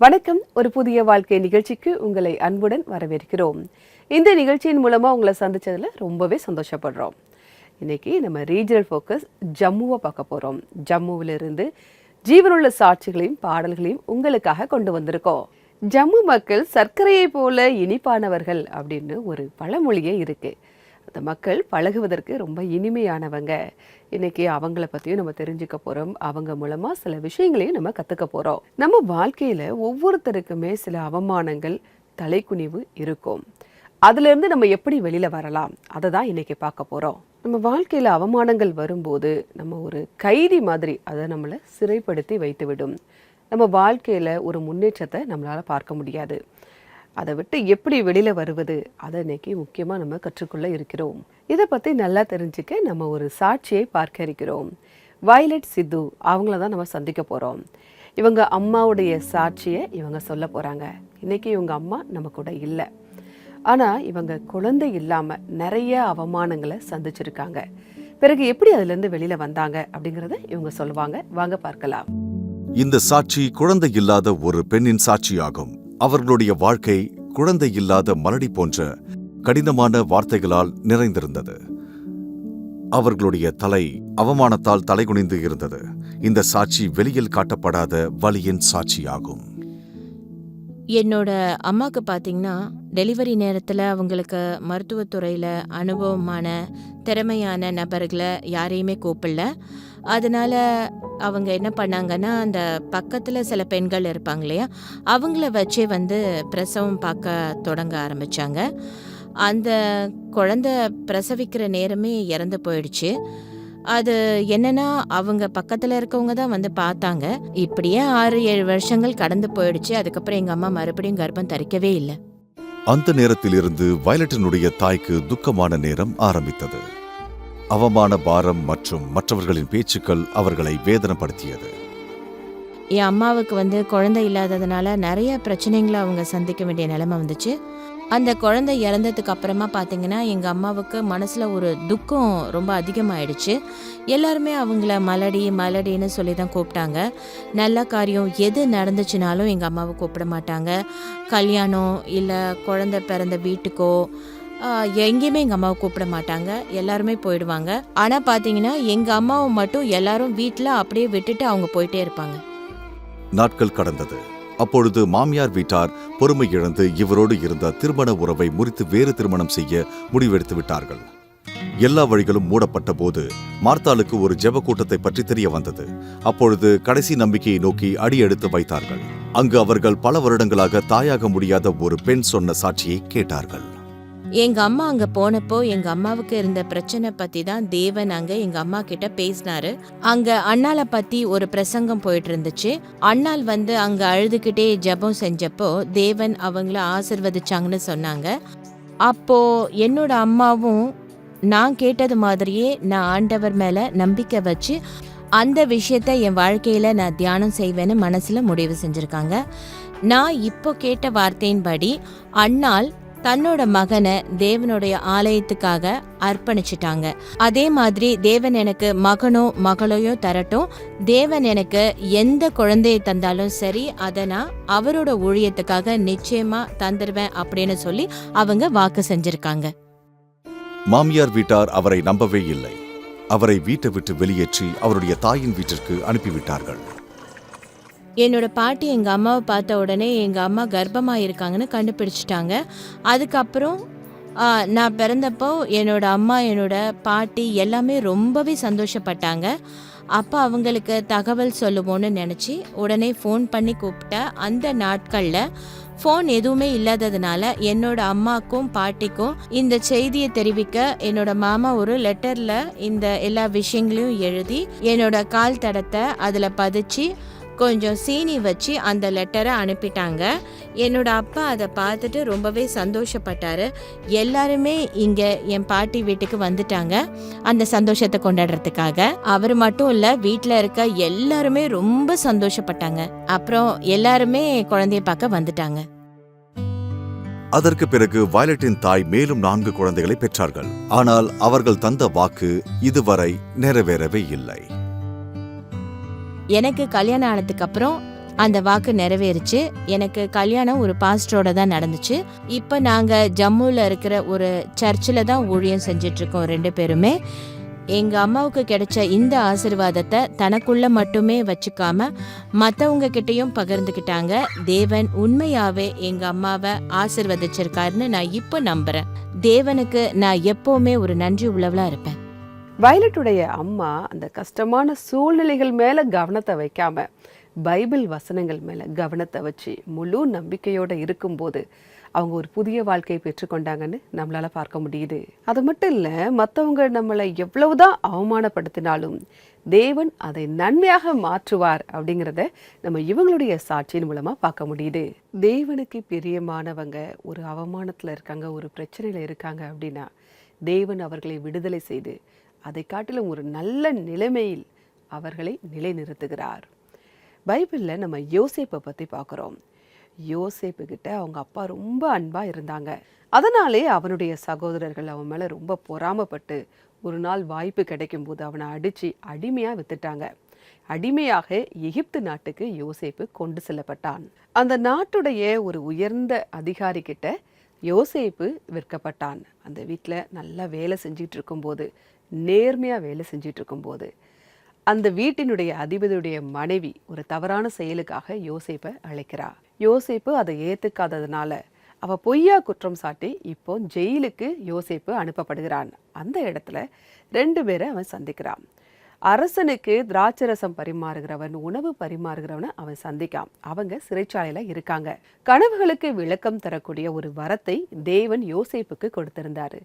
வணக்கம். ஒரு புதிய வாழ்க்கை நிகழ்ச்சிக்கு உங்களை அன்புடன் வரவேற்கிறோம். இந்த நிகழ்ச்சியின் மூலமா உங்களை சந்திச்சதுல ரொம்பவே சந்தோஷப்படுறோம். இன்னைக்கு நம்ம ரீஜனல் ஃபோக்கஸ் ஜம்முவை பார்க்க போறோம். ஜம்முவிலிருந்து ஜீவனுள்ள சாட்சிகளையும் பாடல்களையும் உங்களுக்காக கொண்டு வந்திருக்கோம். ஜம்மு மக்கள் சர்க்கரையை போல இனிப்பானவர்கள் அப்படின்னு ஒரு பழமொழியே இருக்கு. அந்த மக்கள் பழகுவதற்கு ரொம்ப இனிமையானவங்க. இன்னைக்கு அவங்கள பற்றியும் நம்ம தெரிஞ்சுக்க போகிறோம். அவங்க மூலமாக சில விஷயங்களையும் நம்ம கற்றுக்க போகிறோம். நம்ம வாழ்க்கையில் ஒவ்வொருத்தருக்குமே சில அவமானங்கள், தலைக்குனிவு இருக்கும். அதுலேருந்து நம்ம எப்படி வெளியில் வரலாம், அதை தான் இன்றைக்கி பார்க்க போகிறோம். நம்ம வாழ்க்கையில் அவமானங்கள் வரும்போது நம்ம ஒரு கைதி மாதிரி அதை நம்மளை சிறைப்படுத்தி வைத்துவிடும். நம்ம வாழ்க்கையில் ஒரு முன்னேற்றத்தை நம்மளால் பார்க்க முடியாது. அதை விட்டு எப்படி வெளியில் வருவது, அதை இன்னைக்கு முக்கியமாக நம்ம கற்றுக்கொள்ள இருக்கிறோம். இதை பற்றி நல்லா தெரிஞ்சுக்க நம்ம ஒரு சாட்சியை பார்க்க இருக்கிறோம். வயலட் சித்து அவங்கள தான் நம்ம சந்திக்க போகிறோம். இவங்க அம்மாவுடைய சாட்சியை இவங்க சொல்ல போகிறாங்க. இன்றைக்கி இவங்க அம்மா நம்ம கூட இல்லை. ஆனால் இவங்க குழந்தை இல்லாமல் நிறைய அவமானங்களை சந்திச்சிருக்காங்க. பிறகு எப்படி அதுலேருந்து வெளியில் வந்தாங்க அப்படிங்கிறத இவங்க சொல்லுவாங்க. வாங்க பார்க்கலாம். இந்த சாட்சி குழந்தை இல்லாத ஒரு பெண்ணின் சாட்சியாகும். அவர்களுடைய வாழ்க்கை குழந்தை இல்லாத மலடி போன்ற கடினமான வார்த்தைகளால் நிறைந்திருந்தது. அவர்களுடைய தலை அவமானத்தால் தலைகுனிந்து இருந்தது. இந்த சாட்சி வெளியில் காட்டப்படாத வலியின் சாட்சியாகும். என்னோட அம்மாவுக்கு பார்த்தீங்கன்னா டெலிவரி நேரத்தில் அவங்களுக்கு மருத்துவத்துறையில் அனுபவமான திறமையான நபர்களை யாரையுமே கூப்பிடல. அதனால் அவங்க என்ன பண்ணாங்கன்னா, அந்த பக்கத்தில் சில பெண்கள் இருப்பாங்க இல்லையா, அவங்கள வச்சே பிரசவம் பார்க்க தொடங்க ஆரம்பித்தாங்க. அந்த குழந்தை பிரசவிக்கிற நேரமே இறந்து போயிடுச்சு. அது என்னன்னா, அவங்க பக்கத்தில் இருக்கவங்க தான் பார்த்தாங்க. இப்படியே 6-7 வருஷங்கள் கடந்து போயிடுச்சு. அதுக்கப்புறம் எங்கள் அம்மா மறுபடியும் கர்ப்பம் தரிக்கவே இல்லை. அந்த நேரத்திலிருந்து வயலட்டினுடைய தாய்க்கு துக்கமான நேரம் ஆரம்பித்தது. அவமான பாரம் மற்றும் மற்றவர்களின் பேச்சுக்கள் அவர்களை வேதனைப்படுத்தியது. என் அம்மாவுக்கு குழந்தை இல்லாததுனால நிறைய பிரச்சனைகளை அவங்க சந்திக்க வேண்டிய நிலைமை வந்துச்சு. அந்த குழந்தை இறந்ததுக்கு அப்புறமா பார்த்தீங்கன்னா, எங்கள் அம்மாவுக்கு மனசில் ஒரு துக்கம் ரொம்ப அதிகமாகிடுச்சு. எல்லாருமே அவங்கள மலடின்னு சொல்லி தான் கூப்பிட்டாங்க. நல்ல காரியம் எது நடந்துச்சுனாலும் எங்கள் அம்மாவை கூப்பிட மாட்டாங்க. கல்யாணம் இல்லை குழந்தை பிறந்த வீட்டுக்கோ எங்கேயுமே எங்கள் அம்மாவை கூப்பிட மாட்டாங்க. எல்லாருமே போயிடுவாங்க. ஆனால் பார்த்தீங்கன்னா, எங்கள் அம்மாவை மட்டும் எல்லாரும் வீட்டில் அப்படியே விட்டுட்டு அவங்க போயிட்டே இருப்பாங்க. நாட்கள் கடந்தது. அப்பொழுது மாமியார் வீட்டார் பொறுமை இழந்து இவரோடு இருந்த திருமண உறவை முறித்து வேறு திருமணம் செய்ய முடிவெடுத்து விட்டார்கள். எல்லா வழிகளும் மூடப்பட்ட போது மார்த்தாளுக்கு ஒரு ஜெப கூட்டத்தை பற்றி தெரிய வந்தது. அப்பொழுது கடைசி நம்பிக்கையை நோக்கி அடி எடுத்து வைத்தார்கள். அங்கு அவர்கள் பல வருடங்களாக தாயாக முடியாத ஒரு பெண் சொன்ன சாட்சியை கேட்டார்கள். எங்க அம்மா அங்க போனப்போ எங்க அம்மாவுக்கு இருந்த பிரச்சனை பத்தி தான் தேவன் அங்க எங்க அம்மா கிட்ட பேசினாரு. அங்க அண்ணால பத்தி ஒரு பிரசங்கம் போயிட்டு இருந்துச்சு. அண்ணால் அங்க அழுதுகிட்டே ஜெபம் செஞ்சப்போ தேவன் அவங்கள ஆசிர்வதிச்சாங்கன்னு சொன்னாங்க. அப்போ என்னோட அம்மாவும் நான் கேட்டது மாதிரியே நான் ஆண்டவர் மேல நம்பிக்கை வச்சு அந்த விஷயத்த என் வாழ்க்கையில நான் தியானம் செய்வேன்னு மனசுல முடிவு செஞ்சிருக்காங்க. நான் இப்போ கேட்ட வார்த்தையின்படி அண்ணால் தன்னோட மகனை தேவனுடைய ஆலயத்துக்காக அர்ப்பணிச்சிட்டாங்க. அதே மாதிரி தேவன் எனக்கு மகனோ மகளையோ தரட்டும், தேவன் எனக்கு எந்த குழந்தையை தந்தாலும் சரி, அதை நான் அவரோட ஊழியத்துக்காக நிச்சயமா தந்துடுவேன் அப்படின்னு சொல்லி அவங்க வாக்கு செஞ்சிருக்காங்க. மாமியார் வீட்டார் அவரை நம்பவே இல்லை. அவரை வீட்டை விட்டு வெளியேற்றி அவருடைய தாயின் வீட்டிற்கு அனுப்பிவிட்டார்கள். என்னோட பாட்டி எங்கள் அம்மாவை பார்த்த உடனே எங்கள் அம்மா கர்ப்பமாக இருக்காங்கன்னு கண்டுபிடிச்சிட்டாங்க. அதுக்கப்புறம் நான் பிறந்தப்போ என்னோட அம்மா என்னோட பாட்டி எல்லாமே ரொம்பவே சந்தோஷப்பட்டாங்க. அப்போ அவங்களுக்கு தகவல் சொல்லுவோன்னு நினச்சி உடனே ஃபோன் பண்ணி கூப்பிட்டேன். அந்த நாட்களில் ஃபோன் எதுவுமே இல்லாததுனால என்னோட அம்மாக்கும் பாட்டிக்கும் இந்த செய்தியை தெரிவிக்க என்னோட மாமா ஒரு லெட்டரில் இந்த எல்லா விஷயங்களையும் எழுதி என்னோட கால் தடத்தை அதில் பதிச்சு கொஞ்சம் சீனி வச்சு அந்த லெட்டரை அனுப்பிட்டாங்க. என்னோட அப்பா அதை பார்த்துட்டு ரொம்பவே சந்தோஷப்பட்டாரு. எல்லாருமே இங்கே என் பாட்டி வீட்டுக்கு வந்துட்டாங்க அந்த சந்தோஷத்தை கொண்டாடுறதுக்காக. அவர் மட்டும் இல்லை, வீட்டில் இருக்க எல்லாருமே ரொம்ப சந்தோஷப்பட்டாங்க. அப்புறம் எல்லாருமே குழந்தைய பார்க்க வந்துட்டாங்க. அதற்கு பிறகு வயலட்டின் தாய் மேலும் 4 குழந்தைகளை பெற்றார்கள். ஆனால் அவர்கள் தந்த வாக்கு இதுவரை நிறைவேறவே இல்லை. எனக்கு கல்யாணம் ஆனதுக்கு அப்புறம் அந்த வாக்கு நிறைவேறுச்சு. எனக்கு கல்யாணம் ஒரு பாஸ்டரோட தான் நடந்துச்சு. இப்போ நாங்கள் ஜம்முவில் இருக்கிற ஒரு சர்ச்சில் தான் ஊழியம் செஞ்சிட்ருக்கோம் 2 பேருமே. எங்கள் அம்மாவுக்கு கிடைச்ச இந்த ஆசீர்வாதத்தை தனக்குள்ள மட்டுமே வச்சுக்காம மற்றவங்க கிட்டேயும் பகிர்ந்துக்கிட்டாங்க. தேவன் உண்மையாகவே எங்கள் அம்மாவை ஆசீர்வதிச்சிருக்காருன்னு நான் இப்போ நம்புகிறேன். தேவனுக்கு நான் எப்போவுமே ஒரு நன்றி உள்ளவளாக இருப்பேன். வயலட்டுடைய அம்மா அந்த கஷ்டமான சூழ்நிலைகள் மேல கவனத்தை வைக்காம பைபிள் வசனங்கள் மேல கவனத்தை வச்சு முழு நம்பிக்கையோட இருக்கும்போது அவங்க ஒரு புதிய வாழ்க்கையை பெற்றுக்கொண்டாங்கன்னு நம்மளால பார்க்க முடியுது. அது மட்டும் இல்ல, மற்றவங்க நம்மளை எவ்வளவுதான் அவமானப்படுத்தினாலும் தேவன் அதை நன்மையாக மாற்றுவார் அப்படிங்கிறத நம்ம இவங்களுடைய சாட்சியின் மூலமா பார்க்க முடியுது. தேவனுக்கு பிரியமானவங்க ஒரு அவமானத்துல இருக்காங்க, ஒரு பிரச்சனையில இருக்காங்க அப்படின்னா தேவன் அவர்களை விடுதலை செய்து அதை காட்டிலும் ஒரு நல்ல நிலைமையில் அவர்களை நிலைநிறுத்துகிறார். பைபிளில் நம்ம யோசேப்பை பற்றி பார்க்குறோம். யோசேப்பு கிட்ட அவங்க அப்பா ரொம்ப அன்பாக இருந்தாங்க. அதனாலே அவனுடைய சகோதரர்கள் அவன் மேலே ரொம்ப பொறாமப்பட்டு ஒரு நாள் வாய்ப்பு கிடைக்கும் போது அவனை அடித்து அடிமையாக வித்துட்டாங்க. அடிமையாக எகிப்து நாட்டுக்கு யோசேப்பு கொண்டு செல்லப்பட்டான். அந்த நாட்டுடைய ஒரு உயர்ந்த அதிகாரி கிட்ட யோசேப்பு விற்கப்பட்டான். அந்த வீட்டில் நல்லா வேலை செஞ்சிட்டு இருக்கும்போது, நேர்மையாக வேலை செஞ்சிட்டு இருக்கும்போது அந்த வீட்டினுடைய அதிபதியுடைய மனைவி ஒரு தவறான செயலுக்காக யோசேப்பை அழைக்கிறா. யோசேப்பு அதை ஏற்றுக்காததுனால அவ பொய்யா குற்றம் சாட்டி இப்போ ஜெயிலுக்கு யோசேப்பு அனுப்பப்படுகிறான். அந்த இடத்துல 2 பேரை அவன் சந்திக்கிறான். அரசனுக்கு திராட்சரசம் பரிமாறுகிறவன், உணவு பரிமாறுகிறவனை அவன் சந்திக்கான். அவங்க சிறைச்சாலையில இருக்காங்க. கனவுகளுக்கு விளக்கம் தரக்கூடிய ஒரு வரத்தை தேவன் யோசேப்புக்கு கொடுத்திருந்தாரு.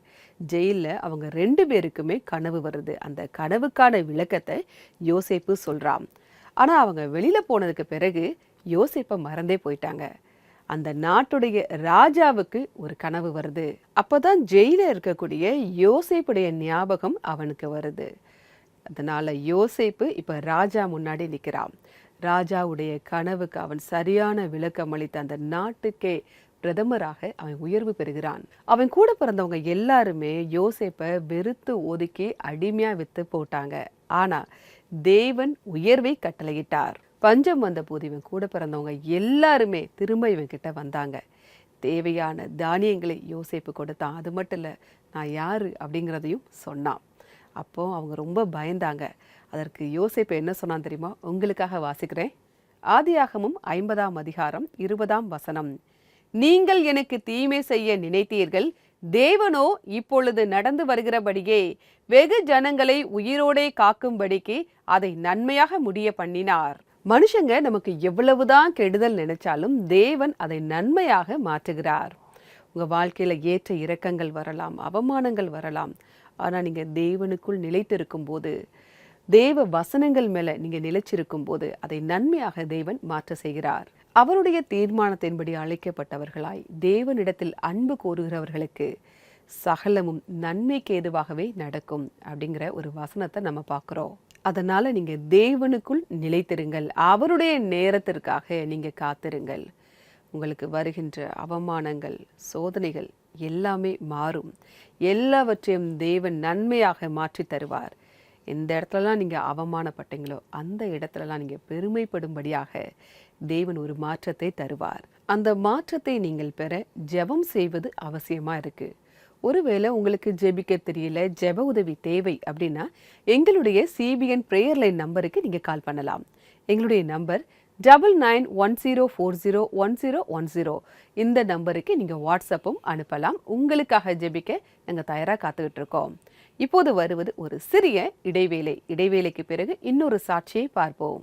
ஜெயில அவங்க 2 பேருக்குமே கனவு வருது. அந்த கனவுக்கான விளக்கத்தை யோசேப்பு சொல்றான். ஆனா அவங்க வெளியில போனதுக்கு பிறகு யோசேப்பை மறந்தே போயிட்டாங்க. அந்த நாட்டுடைய ராஜாவுக்கு ஒரு கனவு வருது. அப்பதான் ஜெயில இருக்கக்கூடிய யோசேப்புடைய ஞாபகம் அவனுக்கு வருது. அதனால யோசேப்பு இப்ப ராஜா முன்னாடி நிற்கிறான். ராஜாவுடைய கனவுக்கு அவன் சரியான விளக்கம் அளித்த அந்த நாட்டுக்கே பிரதமராக அவன் உயர்வு பெறுகிறான். அவன் கூட பிறந்தவங்க எல்லாருமே யோசேப்பை வெறுத்து ஒதுக்கி அடிமையா வித்து போட்டாங்க. ஆனா தேவன் உயர்வை கட்டளையிட்டார். பஞ்சம் வந்த போது இவன் கூட பிறந்தவங்க எல்லாருமே திரும்ப இவன் கிட்ட வந்தாங்க. தேவையான தானியங்களை யோசேப்பு கொடுத்தான். அது மட்டும் இல்லை, நான் யாரு அப்படிங்கிறதையும் சொன்னான். அப்போ அவங்க ரொம்ப பயந்தாங்க. அதற்கு யோசேப்பு என்ன சொன்னான் தெரியுமா? உங்களுக்காக வாசிக்கிறேன். ஆதியாகமம் 50ஆம் அதிகாரம் 20ஆம் வசனம். நீங்கள் எனக்கு தீமை செய்ய நினைத்தீர்கள், தேவனோ இப்பொழுது நடந்து வருகிறபடியே வெகு ஜனங்களை உயிரோடே காக்கும்படிக்கு அதை நன்மையாக முடிய பண்ணினார். மனுஷங்க நமக்கு எவ்வளவுதான் கெடுதல் நினைச்சாலும் தேவன் அதை நன்மையாக மாற்றுகிறார். உங்க வாழ்க்கையில ஏற்ற இறக்கங்கள் வரலாம், அவமானங்கள் வரலாம். ஆனா நீங்க தேவனுக்குள் நிலைத்திருக்கும் போது, தேவ வசனங்கள் மேல நீங்க நிலைச்சிருக்கும் போது அதை நன்மையாக தேவன் மாற்ற செய்கிறார். அவருடைய தீர்மானத்தின்படி அழைக்கப்பட்டவர்களாய் தேவனிடத்தில் அன்பு கோருகிறவர்களுக்கு சகலமும் நன்மைக்கு ஏதுவாகவே நடக்கும் அப்படிங்கிற ஒரு வசனத்தை நம்ம பார்க்கிறோம். அதனால நீங்க தேவனுக்குள் நிலைத்திருங்கள். அவருடைய நேரத்திற்காக நீங்க காத்திருங்கள். உங்களுக்கு வருகின்ற அவமானங்கள், சோதனைகள் எல்லாமே மாறும். எல்லாவற்றையும் தேவன் நன்மையாக மாற்றி தருவார். எந்த இடத்துலலாம் நீங்க அவமானப்பட்டீங்களோ அந்த இடத்துலலாம் நீங்க பெருமைப்படும்படியாக தேவன் ஒரு மாற்றத்தை தருவார். அந்த மாற்றத்தை நீங்கள் பெற ஜெபம் செய்வது அவசியமா இருக்கு. ஒருவேளை உங்களுக்கு ஜெபிக்க தெரியல, ஜெப உதவி தேவை அப்படின்னா எங்களுடைய CBN பிரேயர் லைன் நம்பருக்கு நீங்க கால் பண்ணலாம். எங்களுடைய நம்பர் 9910401010. இந்த நம்பருக்கு நீங்க வாட்ஸ்அப்பும் அனுப்பலாம். உங்களுக்காக ஜெபிக்க நாங்க தயாரா காத்துக்கிட்டு இருக்கோம். இப்போது வருவது ஒரு சிறிய இடைவேளை. இடைவேளைக்கு பிறகு இன்னொரு சாட்சியை பார்ப்போம்.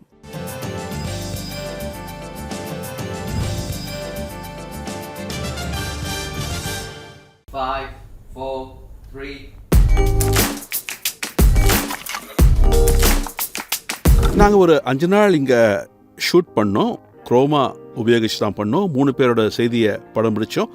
Five, 4, 3. நாங்கள் ஒரு 5 நாள் இங்கே ஷூட் பண்ணோம். குரோமா உபயோகிச்சு தான் பண்ணோம். 3 பேரோட செய்தியை படம் பிடிச்சோம்.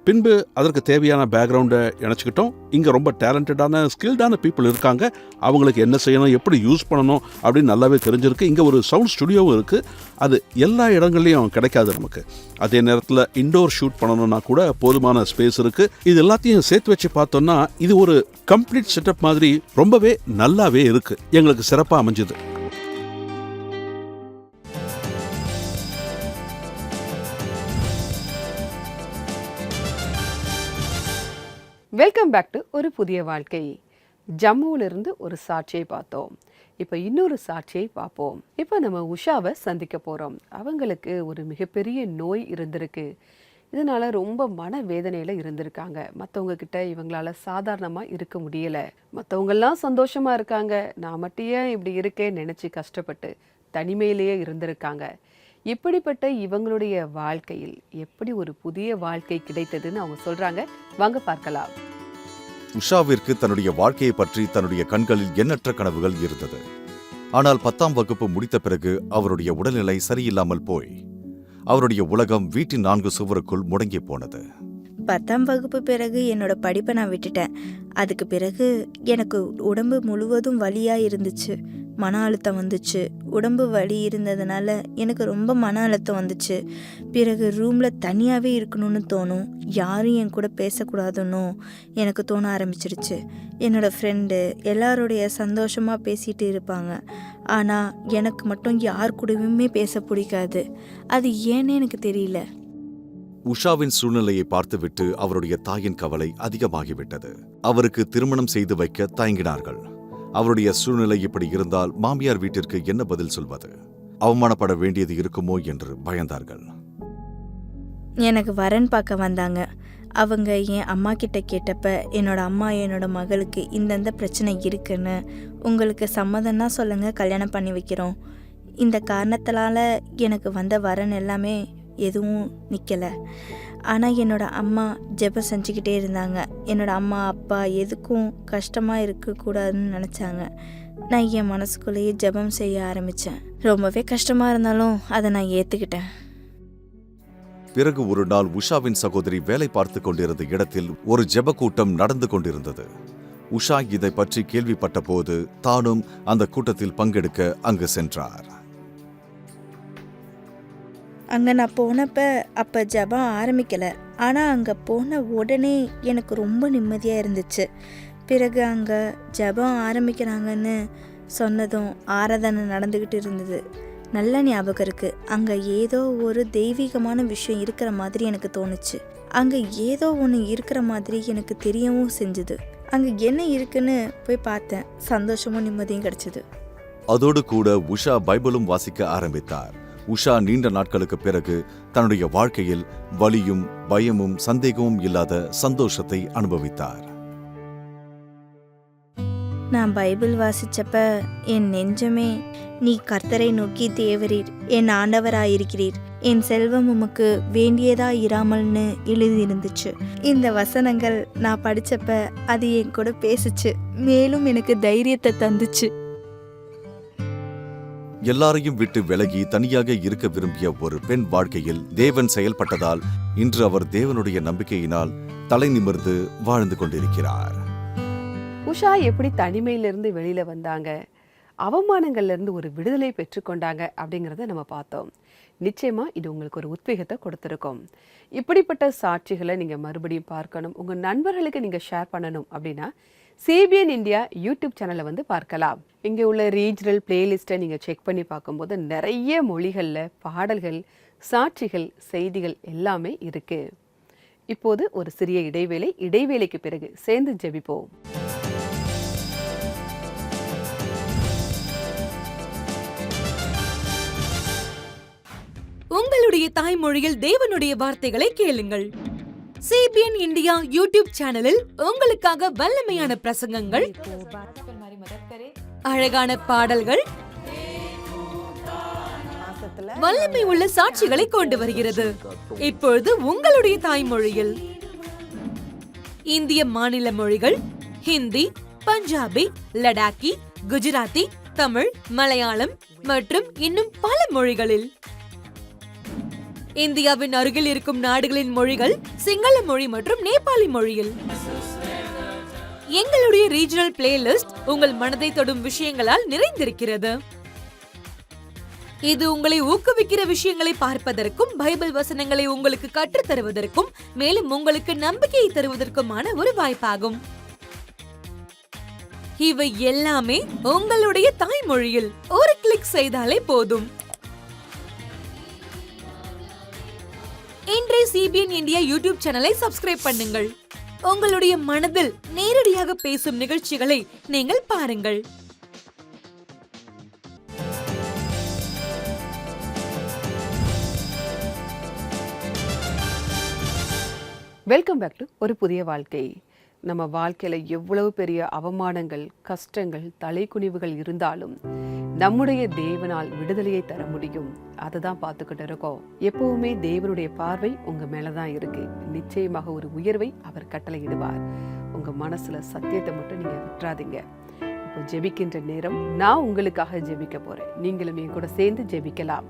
பின்பு அதற்கு தேவையான பேக்ரவுண்டை இணைச்சிக்கிட்டோம். இங்கே ரொம்ப டேலண்டடான ஸ்கில்டான பீப்புள் இருக்காங்க. அவங்களுக்கு என்ன செய்யணும், எப்படி யூஸ் பண்ணணும் அப்படின்னு நல்லாவே தெரிஞ்சிருக்கு. இங்கே ஒரு சவுண்ட் ஸ்டுடியோவும் இருக்குது. அது எல்லா இடங்கள்லையும் கிடைக்காது நமக்கு. அதே நேரத்தில் இன்டோர் ஷூட் பண்ணணும்னா கூட போதுமான ஸ்பேஸ் இருக்குது. இது எல்லாத்தையும் சேர்த்து வச்சு பார்த்தோம்னா இது ஒரு கம்ப்ளீட் செட்டப் மாதிரி ரொம்பவே நல்லாவே இருக்குது. எங்களுக்கு சிறப்பாக அமைஞ்சுது. வெல்கம் பேக் டு ஒரு புதிய வாழ்க்கை. ஜம்முவிலிருந்து ஒரு சாட்சியை பார்த்தோம். இப்போ இன்னொரு சாட்சியை பார்ப்போம். இப்போ நம்ம உஷாவை சந்திக்க போகிறோம். அவங்களுக்கு ஒரு மிகப்பெரிய நோய் இருந்திருக்கு. இதனால ரொம்ப மனவேதனையில் இருந்திருக்காங்க. மற்றவங்க கிட்ட இவங்களால சாதாரணமாக இருக்க முடியலை. மற்றவங்கெல்லாம் சந்தோஷமாக இருக்காங்க, நான் மட்டும் ஏன் இப்படி இருக்கேன்னு நினச்சி கஷ்டப்பட்டு தனிமையிலேயே இருந்திருக்காங்க. இப்படிப்பட்ட இவங்களுடைய வாழ்க்கையில் எப்படி ஒரு புதிய வாழ்க்கை கிடைத்ததுன்னு அவங்க சொல்றாங்க. வாங்க பார்க்கலாம். உஷாவிற்கு தன்னுடைய வாழ்க்கையை பற்றி தன்னுடைய கண்களில் எண்ணற்ற கனவுகள் இருந்தது. ஆனால் 10ஆம் வகுப்பு முடித்த பிறகு அவருடைய உடல்நிலை சரியில்லாமல் போய் அவருடைய உலகம் வீட்டின் 4 சுவருக்குள் முடங்கி போனது. 10ஆம் வகுப்பு பிறகு என்னோட படிப்பை நான் விட்டுட்டேன். அதுக்கு பிறகு எனக்கு உடம்பு முழுவதும் வலியாக இருந்துச்சு. மன அழுத்தம் வந்துச்சு. உடம்பு வலி இருந்ததுனால எனக்கு ரொம்ப மன அழுத்தம் வந்துச்சு. பிறகு ரூமில் தனியாகவே இருக்கணும்னு தோணும். யாரும் என் கூட பேசக்கூடாதுன்னு எனக்கு தோண ஆரம்பிச்சிருச்சு. என்னோடய ஃப்ரெண்டு எல்லாருடைய சந்தோஷமாக பேசிகிட்டு இருப்பாங்க. ஆனால் எனக்கு மட்டும் யார் கூடவுமே பேச பிடிக்காது. அது ஏன்னு எனக்கு தெரியல. உஷாவின் சூழ்நிலையை பார்த்துவிட்டு அவருடைய தாயின் கவலை அதிகமாகிவிட்டது. அவருக்கு திருமணம் செய்து வைக்க தயங்கினார்கள். அவருடைய சூழ்நிலை இப்படி இருந்தால் மாமியார் வீட்டிற்கு என்ன பதில் சொல்வது? அவமானப்பட வேண்டியது இருக்குமோ என்று பயந்தார்கள். எனக்கு வரன் பார்க்க வந்தாங்க. அவங்க என் அம்மா கிட்ட கேட்டப்ப என்னோட அம்மா என்னோட மகளுக்கு இந்தந்த பிரச்சனை இருக்குன்னு, உங்களுக்கு சம்மதம்னா சொல்லுங்கள், கல்யாணம் பண்ணி வைக்கிறோம். இந்த காரணத்தினால எனக்கு வந்த வரன் எல்லாமே எதுவும் நிற்கலை. ஆனால் என்னோட அம்மா ஜெபம் செஞ்சுக்கிட்டே இருந்தாங்க. என்னோட அம்மா அப்பா எதுக்கும் கஷ்டமாக இருக்கக்கூடாதுன்னு நினச்சாங்க. நான் என் மனசுக்குள்ளேயே ஜெபம் செய்ய ஆரம்பித்தேன். ரொம்பவே கஷ்டமாக இருந்தாலும் அதை நான் ஏற்றுக்கிட்டேன். பிறகு ஒரு நாள் உஷாவின் சகோதரி வேலை பார்த்து கொண்டிருந்த இடத்தில் ஒரு ஜெப கூட்டம் நடந்து கொண்டிருந்தது. உஷா இதை பற்றி கேள்விப்பட்ட போது தானும் அந்த கூட்டத்தில் பங்கெடுக்க அங்கு சென்றார். அங்கே நான் போனப்போ அப்போ ஜெபம் ஆரம்பிக்கலை. ஆனால் அங்கே போன உடனே எனக்கு ரொம்ப நிம்மதியாக இருந்துச்சு. பிறகு அங்கே ஜெபம் ஆரம்பிக்கிறாங்கன்னு சொன்னதும் ஆராதனை நடந்துக்கிட்டு இருந்தது. நல்ல ஞாபகம் இருக்குது. அங்கே ஏதோ ஒரு தெய்வீகமான விஷயம் இருக்கிற மாதிரி எனக்கு தோணுச்சு. அங்கே ஏதோ ஒன்று இருக்கிற மாதிரி எனக்கு தெரியவும் செஞ்சுது. அங்கே என்ன இருக்குன்னு போய் பார்த்தேன். சந்தோஷமும் நிம்மதியும் கிடைச்சிது. அதோடு கூட உஷா பைபிளும் வாசிக்க ஆரம்பித்தார். உஷா நீண்ட நாட்களுக்கு பிறகு தன்னுடைய வாழ்க்கையில் வலியும் பயமும் சந்தேகமும் இல்லாத சந்தோஷத்தை அனுபவித்தார். நான் பைபிள் வாசிச்சப்ப என் நெஞ்சமே, நீ கர்த்தரை நோக்கி தேவரீர், என் ஆண்டவராயிருக்கிறீர், என் செல்வம் உமக்கு வேண்டியதா இராமல்னு எழுதியிருந்துச்சு. இந்த வசனங்கள் நான் படிச்சப்ப அது என் கூட பேசுச்சு. மேலும் எனக்கு தைரியத்தை தந்துச்சு. எல்லாரையும் விட்டு விலகி தனியாக இருக்க விரும்பிய ஒரு பெண் வாழ்க்கையில் தேவன் செயல்பட்டதால் இன்று அவர் தேவனுடைய நம்பிக்கையினால் தலை நிமிர்ந்து வாழ்ந்து கொண்டிருக்கிறார். உஷா எப்படி தனிமையிலிருந்து வெளியில வந்தாங்க, அவமானங்கள்ல இருந்து ஒரு விடுதலை பெற்றுக்கொண்டாங்க அப்படிங்கிறத நம்ம பார்த்தோம். நிச்சயமா இது உங்களுக்கு ஒரு உத்வேகத்தை கொடுத்துருக்கோம். இப்படிப்பட்ட சாட்சிகளை நீங்க மறுபடியும் பார்க்கணும், உங்க நண்பர்களுக்கு நீங்க ஷேர் பண்ணணும் அப்படின்னா CBN இந்தியா யூடியூப் சேனலை வந்து பார்க்கலாம். இங்கே உள்ள ரீஜனல் பிளேலிஸ்ட்டை நீங்கள் செக் பண்ணி பார்க்கும்போது நிறைய மொழிகளில் பாடல்கள், சாட்சிகள், செய்திகள் எல்லாமே இருக்கு. இப்போது ஒரு சிறிய இடைவேளை. இடைவேளைக்கு பிறகு சேர்ந்து ஜெபிப்போம். உங்களுடைய தாய்மொழியில் தேவனுடைய வார்த்தைகளை கேளுங்கள். CBN இந்தியா யூடியூப் சேனலில் உங்களுக்காக வல்லமையான பிரசங்கங்கள், அழகான பாடல்கள், வல்லமை உள்ள சாட்சிகளை கொண்டு வருகிறது. இப்பொழுது உங்களுடைய தாய்மொழியில் இந்திய மாநில மொழிகள் ஹிந்தி, பஞ்சாபி, லடாக்கி, குஜராத்தி, தமிழ், மலையாளம் மற்றும் இன்னும் பல மொழிகளில். இந்தியாவின் அருகில் இருக்கும் நாடுகளின் மொழிகள் சிங்கள மொழி மற்றும் நேபாளி மொழியில். எங்களுடைய ரீஜனல் பிளேலிஸ்ட் உங்கள் மனதை தொடும் விஷயங்களால் நிறைந்திருக்கிறது. இது உங்களை ஊக்குவிக்கிற விஷயங்களை பார்ப்பதற்கும், பைபிள் வசனங்களை உங்களுக்கு கற்றுத் தருவதற்கும், மேலும் உங்களுக்கு நம்பிக்கையை தருவதற்குமான ஒரு வாய்ப்பாகும். இவை எல்லாமே உங்களுடைய தாய்மொழியில் ஒரு கிளிக் செய்தாலே போதும். இன்றைய CBN இந்தியா யூடியூப் சேனலை சப்ஸ்கிரைப் பண்ணுங்கள். உங்களுடைய மனதில் நேரடியாக பேசும் நிகழ்ச்சிகளை நீங்கள் பாருங்கள். வெல்கம் பேக் டு ஒரு புதிய வாழ்க்கை. நம்ம வாழ்க்கையில எவ்வளவு பெரிய அவமானங்கள், கஷ்டங்கள், தலைக்குனிவுகள் இருந்தாலும் நம்முடைய தேவனால் விடுதலையை தர முடியும். அதை தான் பார்த்துக்கிட்டு இருக்கோம். எப்பவுமே தேவனுடைய பார்வை உங்க மேலதான் இருக்கு. நிச்சயமாக ஒரு உயர்வை அவர் கட்டளையிடுவார். உங்க மனசுல சத்தியத்தை மட்டும் நீங்க விட்டுறாதீங்க. இப்போ ஜெபிக்கின்ற நேரம். நான் உங்களுக்காக ஜெபிக்க போறேன். நீங்களும் என் கூட சேர்ந்து ஜெபிக்கலாம்.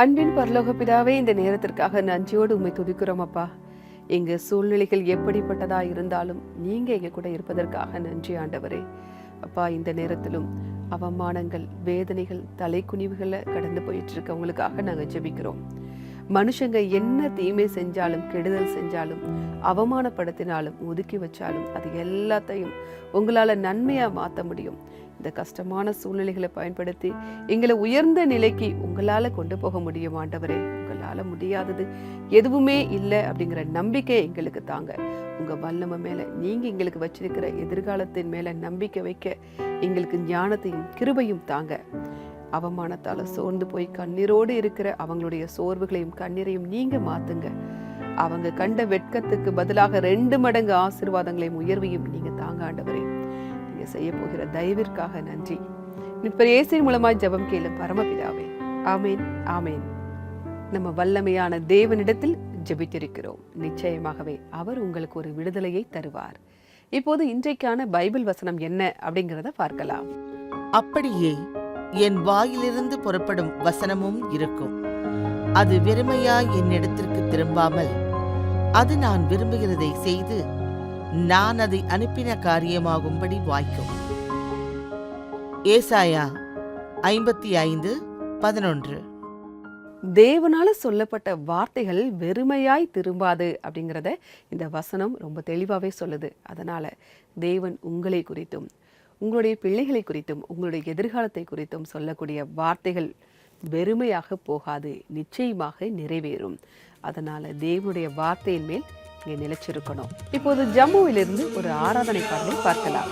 அன்பின் பரலோக பிதாவே, இந்த நேரத்திற்காக நன்றியோடு உம்மை துதிக்கிறோம் அப்பா. எங்க சூழ்நிலைகள் எப்படிப்பட்டதா இருந்தாலும் நீங்க எங்க கூட இருப்பதற்காக நன்றி ஆண்டவரே. அப்பா, இந்த நேரத்திலும் அவமானங்கள், வேதனைகள், தலைக்குனிவுகளை கடந்து போயிட்டு இருக்கவங்களுக்காக நாங்க ஜெபிக்கிறோம். மனுஷங்க என்ன தீமை செஞ்சாலும், கெடுதல் செஞ்சாலும், அவமானப்படுத்தினாலும், ஒதுக்கி வச்சாலும் அது எல்லாத்தையும் உங்களால நன்மையா மாற்ற முடியும். இந்த கஷ்டமான சூழ்நிலைகளை பயன்படுத்தி எங்களை உயர்ந்த நிலைக்கு உங்களால கொண்டு போக முடியும் ஆண்டவரே. உங்களால முடியாதது எதுவுமே இல்லை அப்படிங்கிற நம்பிக்கை எங்களுக்கு தாங்க. உங்க வல்லமை மேல, நீங்க எங்களுக்கு வச்சிருக்கிற எதிர்காலத்தின் மேல நம்பிக்கை வைக்க எங்களுக்கு ஞானத்தையும் கிருபையும் தாங்க. அவமானத்தால சோர்ந்து போய் கண்ணீரோடு இருக்கிற அவங்களுடைய சோர்வுகளையும் கண்ணீரையும் நீங்க மாத்துங்க. அவங்க கண்ட வெட்கத்துக்கு பதிலாக 2 மடங்கு ஆசீர்வாதங்களையும் உயர்வையும் நீங்க தாங்க ஆண்டவரே. நீங்க செய்ய போகிற தயவிற்காக நன்றி. இப்ப இயேசுவின் மூலமாய் ஜெபம் கேளும் பரமபிதாவே. ஆமேன், ஆமேன். நம்ம வல்லமையான தேவனிடத்தில் ஜெபித்திருக்கிறோம். நிச்சயமாகவே அவர் உங்களுக்கு ஒரு விடுதலையை தருவார். இப்போது இன்றைக்கான பைபிள் வசனம் என்ன அப்படிங்கிறத பார்க்கலாம். அப்படியே என் வாயிலிருந்து புறப்படும் வசனமும் இருக்கும். அது வெறுமையாய் என்னிடத்திற்கு திரும்பாமல், அது நான் விரும்புகிறதை செய்து நான் அதை அனுப்பின காரியமாகும்படி வாய்க்கும். ஏசாயா 55:11. தேவனால சொல்லப்பட்ட வார்த்தைகள் வெறுமையாய் திரும்பாது அப்படிங்கிறத இந்த வசனம் ரொம்ப தெளிவாகவே சொல்லுது. அதனால தேவன் உங்களை குறித்தும், உங்களுடைய பிள்ளைகளை குறித்தும், உங்களுடைய எதிர்காலத்தை குறித்தும் சொல்லக்கூடிய வார்த்தைகள் வெறுமையாக போகாது, நிச்சயமாக நிறைவேறும். அதனால தேவனுடைய வார்த்தையின் மேல் இங்கே நிலைச்சிருக்கணும். இப்போது ஜம்முவிலிருந்து ஒரு ஆராதனை பாடலை பார்க்கலாம்.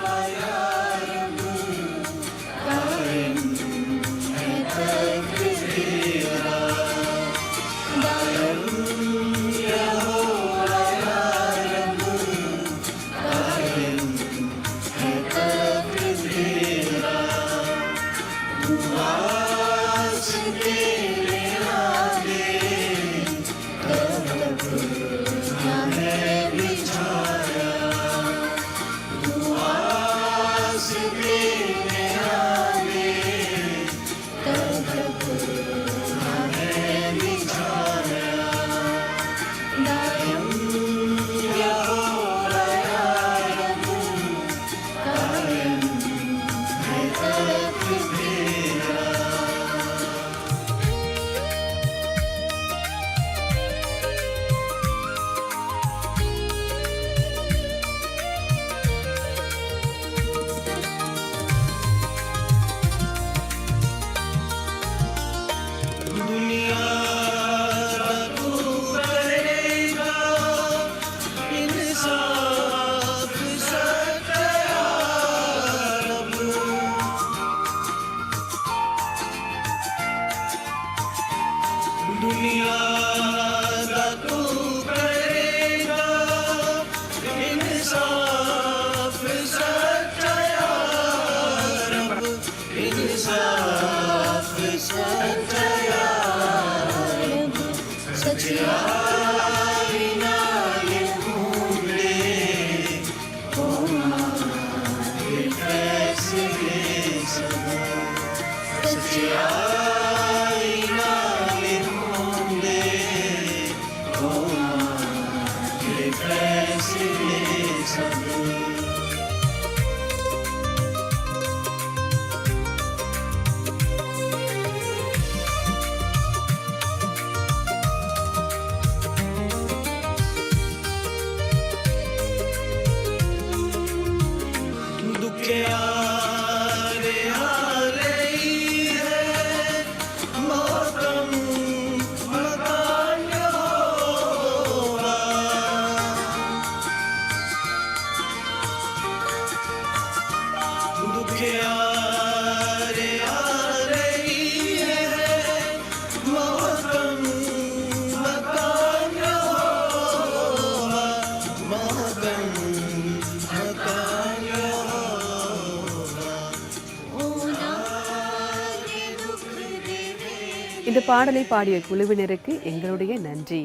பாடலை பாடிய குழுவினருக்கு எங்களுடைய நன்றி.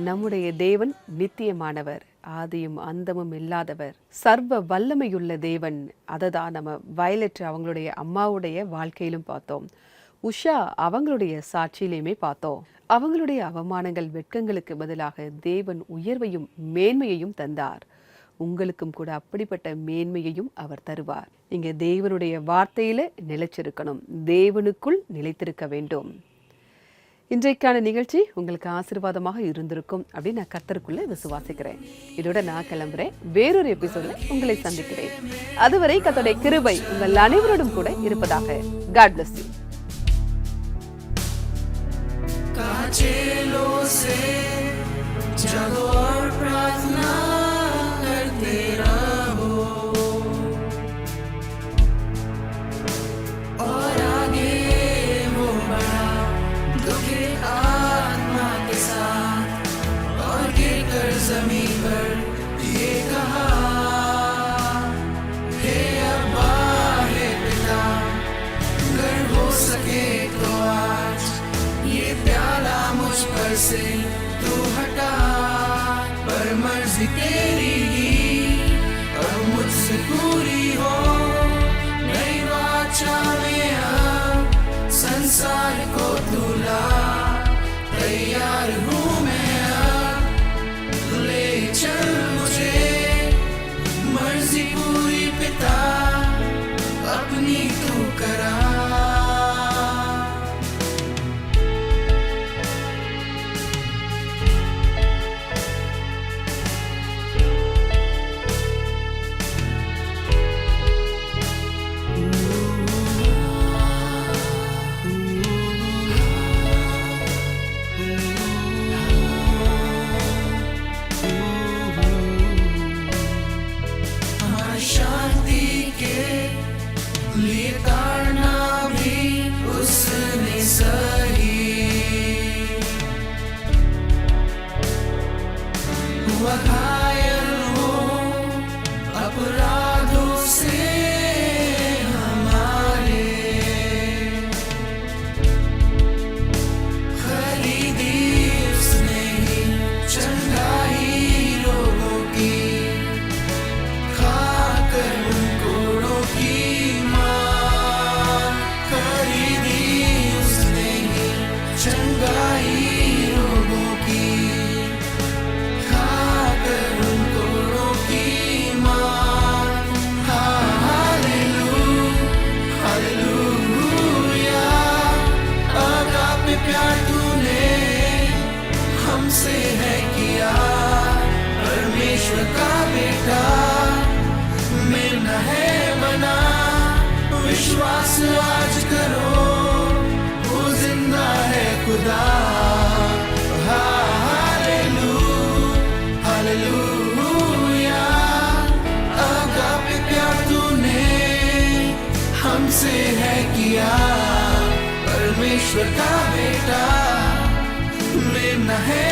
நம்முடைய தேவன் நித்தியமானவர், ஆதியும் அந்தமும் இல்லாதவர், சர்வ வல்லமையுள்ள தேவன். அதை தான் நம்ம வயலட் அவங்களுடைய அம்மாவுடைய வாழ்க்கையிலும் பார்த்தோம். உஷா அவங்களுடைய சாட்சியிலையுமே பார்த்தோம். அவங்களுடைய அவமானங்கள் வெட்கங்களுக்கு பதிலாக தேவன் உயர்வையும் மேன்மையையும் தந்தார். உங்களுக்கும் கூட அப்படிப்பட்ட மேன்மையையும் அவர் தருவார். நீங்க தேவனுடைய வார்த்தையில நிலைச்சிருக்கணும், தேவனுக்குள் நிலைத்திருக்க வேண்டும். இன்றைக்கான நிகழ்ச்சி உங்களுக்கு ஆசீர்வாதமாக இருந்திருக்கும் அப்படின்னு நான் கர்த்தருக்குள்ள விசுவாசிக்கிறேன். இதோட நான் கிளம்புறேன். வேறொரு எபிசோட்ல உங்களை சந்திக்கிறேன். அதுவரை கர்த்தருடைய கிருபை உங்கள் அனைவரோடும் கூட இருப்பதாக. God bless you. काचेलों से जगो और प्रार्थना करते रहो और आगे वो बढ़ा दुखे आत्मा के साथ और गिर कर जमीन पर ये कहा, हे अब्बा हे पिता, अगर हो सके तो आज ये प्याला मुझ पर से तू हटा, पर मर्जी तेरी ही अब मुझसे पूरी हो। नई वाचा में अब संसार को तुला, तैयार हूँ मैं अब, ले चल मुझे मर्जी पूरी पिता, अपनी तू करा। शांति के लिए ताड़ना भी उसने सही, हुआ घायल हो अपराधों से हमारे, खरीदी उसने ही चंगाई लोगों की, प्यार तूने हमसे है किया, परमेश्वर का बेटा मिलना है बना, विश्वास आज करो वो जिंदा है खुदा। हालेलुया, अगापे प्यार तूने हमसे है किया, परमेश्वर का बेटा मिलना है